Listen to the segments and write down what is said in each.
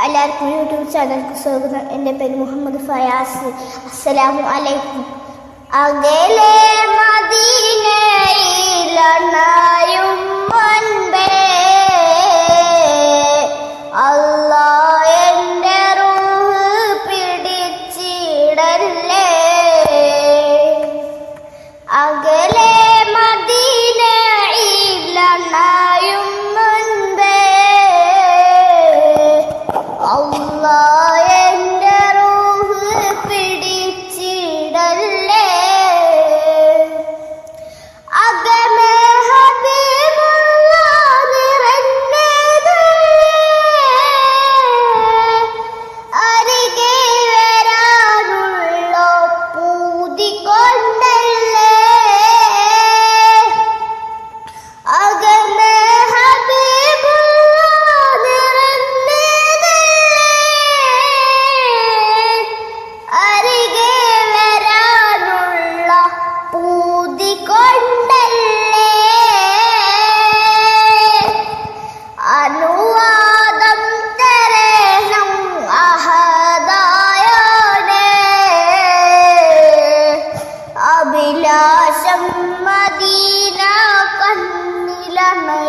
എല്ലാവർക്കും യൂട്യൂബ് ചാനലിലേക്ക് സ്വാഗതം. എൻ്റെ പേര് മുഹമ്മദ് ഫയാസ്. അസ്സലാമു അലൈക്കും. അകലെ മദീനയിലണയും മുൻപേ അല്ലാഹ് എൻ്റെ റൂഹ് പിടിച്ചിടല്ലേ. അകലെ മദീനയിലണയും മുൻപേ അല്ലാഹ് എൻ്റെ റൂഹ് പിടിച്ചിടല്ലേ. അകമേ ഹബീബുല്ലാഹ് നിറഞ്ഞതല്ലേ, അരികെ വരാനുള്ള പൂതി കൊണ്ടല്ലേ. അകമേ ഹബീബുല്ലാഹ് നിറഞ്ഞതല്ലേ, അരികെ വരാനുള്ള പൂതി കൊണ്ടല്ലേ. അനുവാദം തരണം അഹദായോനേ, അഭിലാഷം മദീന കണ്ണിലണയാനേ.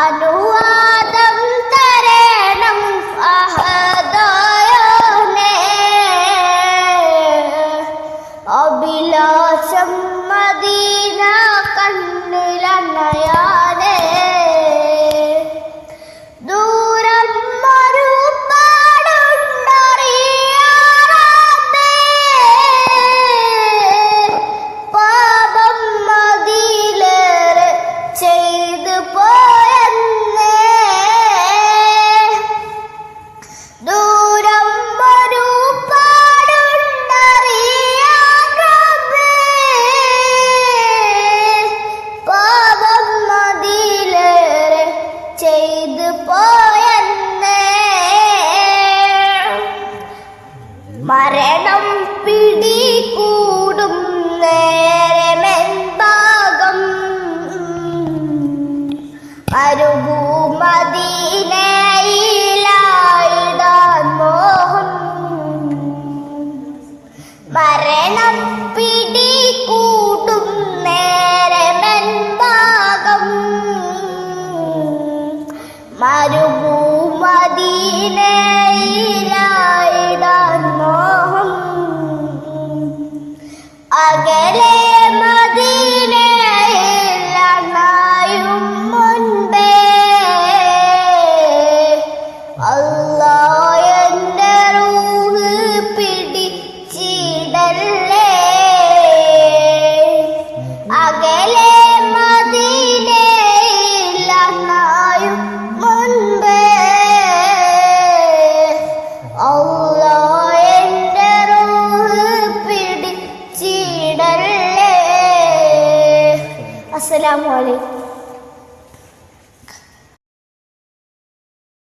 അനുവാദം തരണം അഹദായോനേ, അഭിലാഷം മദീന കണ്ണിലണയാനേ. ദൂരം ഒരുപാടുണ്ടറിയാറേ, പാപം മതിലേറെ ചെയ്തു പോയെന്നേ. ദൂരം ഒരുപാടുണ്ടറിയാറേ, പാപം മതിലേറെ ചെയ്തു പോയെന്നേ. മരണം പിടികൂടും നേരമെന്താകം, മരുഭൂമദീനയിലായിടാൻ മോഹം. മരണം പിടികൂടും നേരമെന്താകം, മരുഭൂമദീനയിലായിടാൻ മോഹം. അകലെ മദീനയിലണയും മുൻപേ അല്ലാഹ് എൻ്റെ റൂഹ് പിടിച്ചിടല്ലേ. അകലെ മദീനയിലണയും മുൻപേ അല്ലാഹ് എൻ്റെ റൂഹ് പിടിച്ചിടല്ലേ. അസ്സലാമു അലൈക്കും.